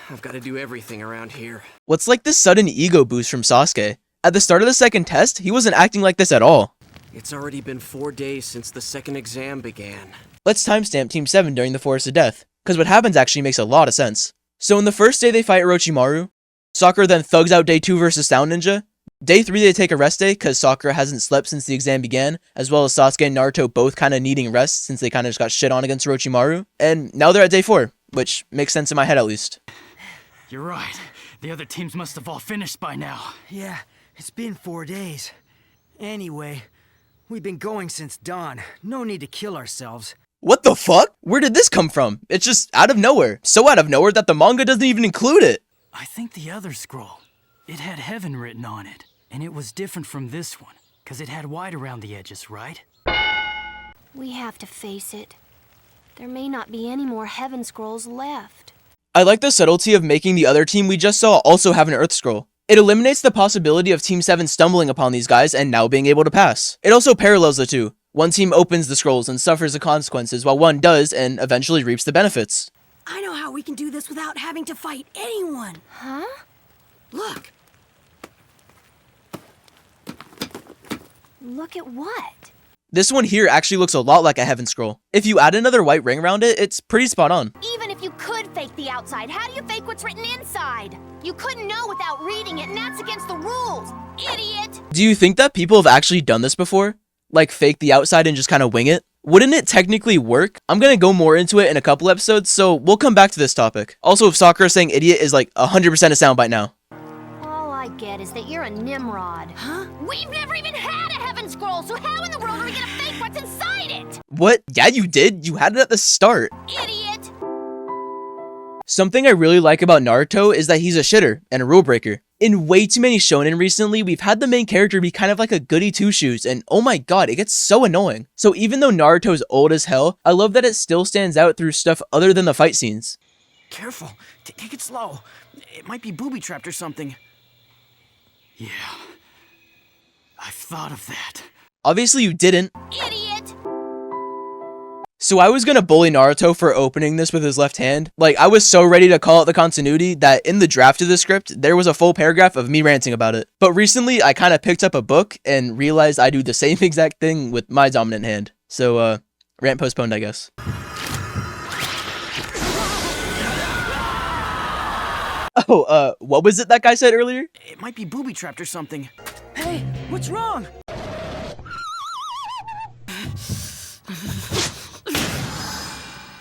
I've got to do everything around here. What's like this sudden ego boost from Sasuke? At the start of the second test, he wasn't acting like this at all. It's already been 4 days since the second exam began. Let's timestamp Team 7 during the Forest of Death, because what happens actually makes a lot of sense. So in the first day they fight Orochimaru, Sakura then thugs out day 2 versus Sound Ninja. Day 3 they take a rest day because Sakura hasn't slept since the exam began, as well as Sasuke and Naruto both kind of needing rest since they kind of just got shit on against Orochimaru. And now they're at day 4, which makes sense in my head at least. You're right. The other teams must have all finished by now. Yeah, it's been 4 days. Anyway, we've been going since dawn. No need to kill ourselves. What the fuck? Where did this come from? It's just out of nowhere. So out of nowhere that the manga doesn't even include it. I think the other scroll, it had heaven written on it. And it was different from this one, because it had white around the edges, right? We have to face it. There may not be any more heaven scrolls left. I like the subtlety of making the other team we just saw also have an Earth Scroll. It eliminates the possibility of Team 7 stumbling upon these guys and now being able to pass. It also parallels the two. One team opens the scrolls and suffers the consequences, while one does and eventually reaps the benefits. I know how we can do this without having to fight anyone. Huh? Look. Look at what? This one here actually looks a lot like a Heaven Scroll. If you add another white ring around it, it's pretty spot on. Even if you could fake the outside, how do you fake what's written inside? You couldn't know without reading it, and that's against the rules, idiot! Do you think that people have actually done this before? Like fake the outside and just kind of wing it? Wouldn't it technically work? I'm gonna go more into it in a couple episodes, so we'll come back to this topic. Also, if Sakura saying idiot is like 100% a soundbite now. All I get is that you're a Nimrod. Huh? We've never even had a heaven scroll, so how in the world are we gonna fake what's inside it? What? Yeah, you did. You had it at the start. Idiot! Something I really like about Naruto is that he's a shitter and a rule breaker. In way too many shonen recently, we've had the main character be kind of like a goody two-shoes, and oh my god, it gets so annoying. So even though Naruto's old as hell, I love that it still stands out through stuff other than the fight scenes. Careful. Take it slow. It might be booby-trapped or something. Yeah. I've thought of that. Obviously you didn't. Idiot! So I was gonna bully Naruto for opening this with his left hand. Like, I was so ready to call it the continuity that in the draft of the script, there was a full paragraph of me ranting about it. But recently, I kind of picked up a book and realized I do the same exact thing with my dominant hand. So, rant postponed, I guess. Oh, what was it that guy said earlier? It might be booby-trapped or something. Hey, what's wrong?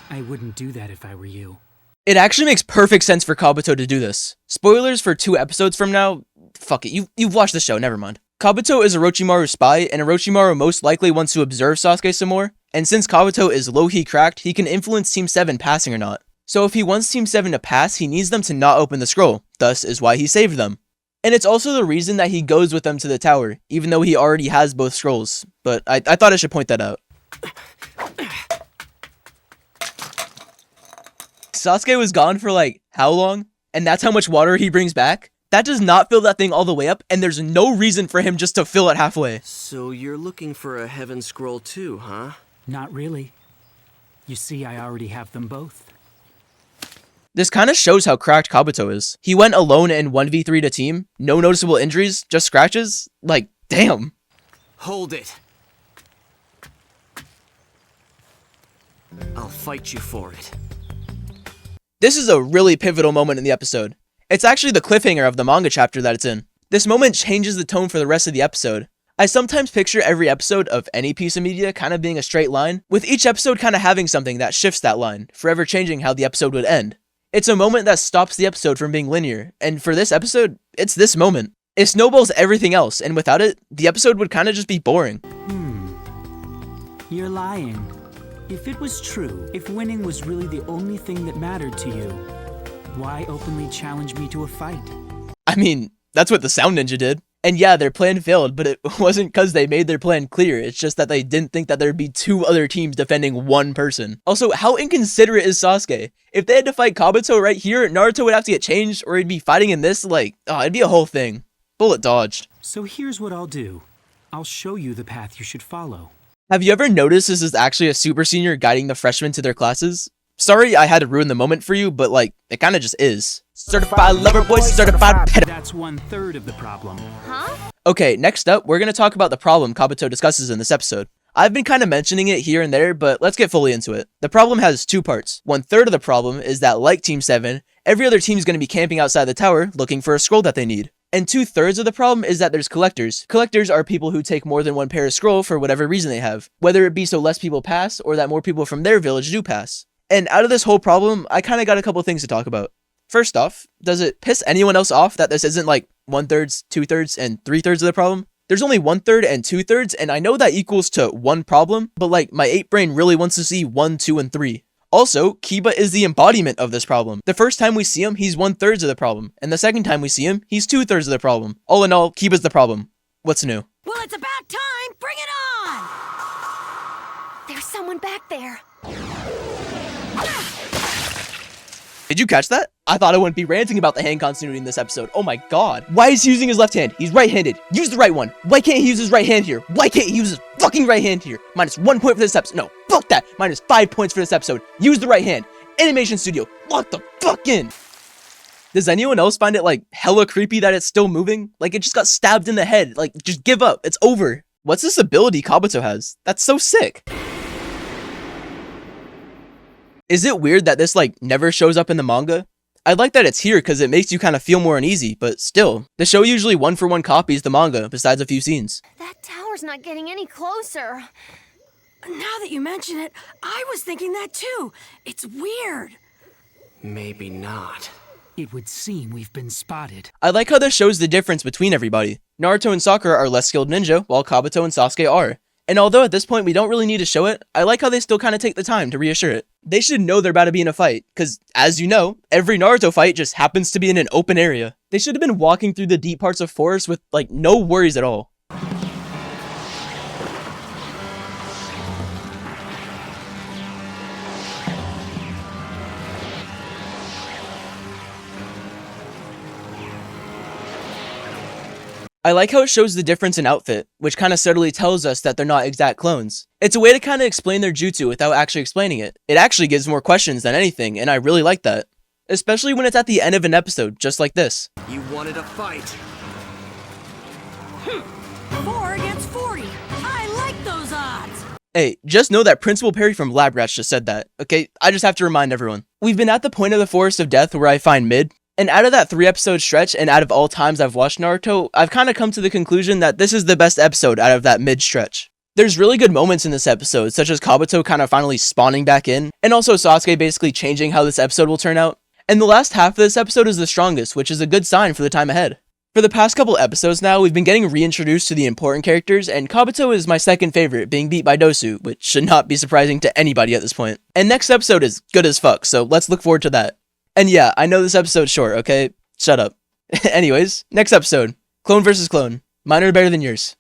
I wouldn't do that if I were you. It actually makes perfect sense for Kabuto to do this. Spoilers for 2 episodes from now? Fuck it, you've watched the show, never mind. Kabuto is Orochimaru's spy, and Orochimaru most likely wants to observe Sasuke some more, and since Kabuto is low-key cracked, he can influence Team 7 passing or not. So if he wants Team 7 to pass, he needs them to not open the scroll, thus is why he saved them. And it's also the reason that he goes with them to the tower, even though he already has both scrolls, but I thought I should point that out. Sasuke was gone for like, how long? And that's how much water he brings back? That does not fill that thing all the way up, and there's no reason for him just to fill it halfway. So you're looking for a heaven scroll too, huh? Not really. You see, I already have them both. This kind of shows how cracked Kabuto is. He went alone in 1v3 to team, no noticeable injuries, just scratches. Like, damn. Hold it. I'll fight you for it. This is a really pivotal moment in the episode. It's actually the cliffhanger of the manga chapter that it's in. This moment changes the tone for the rest of the episode. I sometimes picture every episode of any piece of media kind of being a straight line, with each episode kind of having something that shifts that line, forever changing how the episode would end. It's a moment that stops the episode from being linear, and for this episode, it's this moment. It snowballs everything else, and without it, the episode would kind of just be boring. You're lying. If it was true, if winning was really the only thing that mattered to you, why openly challenge me to a fight? I mean, that's what the Sound Ninja did. And yeah, their plan failed, but it wasn't because they made their plan clear, it's just that they didn't think that there'd be 2 other teams defending 1 person. Also, how inconsiderate is Sasuke? If they had to fight Kabuto right here, Naruto would have to get changed, or he'd be fighting in this, like, oh, it'd be a whole thing. Bullet dodged. So here's what I'll do. I'll show you the path you should follow. Have you ever noticed this is actually a super senior guiding the freshmen to their classes? Sorry I had to ruin the moment for you, but like, it kinda just is. Certified lover boy, certified pedo. That's 1/3 of the problem. Huh? Okay, next up, we're gonna talk about the problem Kabuto discusses in this episode. I've been kinda mentioning it here and there, but let's get fully into it. The problem has 2 parts. 1/3 of the problem is that, like Team 7, every other team is gonna be camping outside the tower looking for a scroll that they need. And 2/3 of the problem is that there's collectors. Collectors are people who take more than one pair of scroll for whatever reason they have, whether it be so less people pass or that more people from their village do pass. And out of this whole problem, I kinda got a couple things to talk about. First off, does it piss anyone else off that this isn't like 1/3, 2/3, and 3/3 of the problem? There's only 1/3 and 2/3, and I know that equals to 1 problem, but like my 8 brain really wants to see 1, 2, and 3. Also, Kiba is the embodiment of this problem. The first time we see him, he's 1/3 of the problem, and the second time we see him, he's 2/3 of the problem. All in all, Kiba's the problem. What's new? Well, it's about time. Bring it on! There's someone back there. Did you catch that? I thought I wouldn't be ranting about the hand continuity in this episode. Oh my god. Why is he using his left hand? He's right-handed. Use the right one. Why can't he use his right hand here? Why can't he use his fucking right hand here? -1 point for this episode. No, fuck that. -5 points for this episode. Use the right hand. Animation Studio, lock the fuck in. Does anyone else find it like hella creepy that it's still moving? Like it just got stabbed in the head. Like just give up. It's over. What's this ability Kabuto has? That's so sick. Is it weird that this like never shows up in the manga? I like that it's here because it makes you kind of feel more uneasy, but still, the show usually 1-for-1 copies the manga besides a few scenes. That tower's not getting any closer. Now that you mention it, I was thinking that too. It's weird. Maybe not. It would seem we've been spotted. I like how this shows the difference between everybody. Naruto and Sakura are less skilled ninja, while Kabuto and Sasuke are. And although at this point we don't really need to show it, I like how they still kind of take the time to reassure it. They should know they're about to be in a fight, because as you know, every Naruto fight just happens to be in an open area. They should have been walking through the deep parts of forest with like no worries at all. I like how it shows the difference in outfit, which kind of subtly tells us that they're not exact clones. It's a way to kind of explain their jutsu without actually explaining it. It actually gives more questions than anything, and I really like that. Especially when it's at the end of an episode, just like this. You wanted a fight. 4 against 40. I like those odds. Hey, just know that Principal Perry from Lab Rats just said that, okay? I just have to remind everyone. We've been at the point of the Forest of Death where I find mid, and out of that 3-episode stretch, and out of all times I've watched Naruto, I've kind of come to the conclusion that this is the best episode out of that mid stretch. There's really good moments in this episode, such as Kabuto kind of finally spawning back in, and also Sasuke basically changing how this episode will turn out. And the last half of this episode is the strongest, which is a good sign for the time ahead. For the past couple episodes now, we've been getting reintroduced to the important characters, and Kabuto is my second favorite, being beat by Dosu, which should not be surprising to anybody at this point. And next episode is good as fuck, so let's look forward to that. And yeah, I know this episode's short, okay? Shut up. Anyways, next episode. Clone versus clone. Mine are better than yours.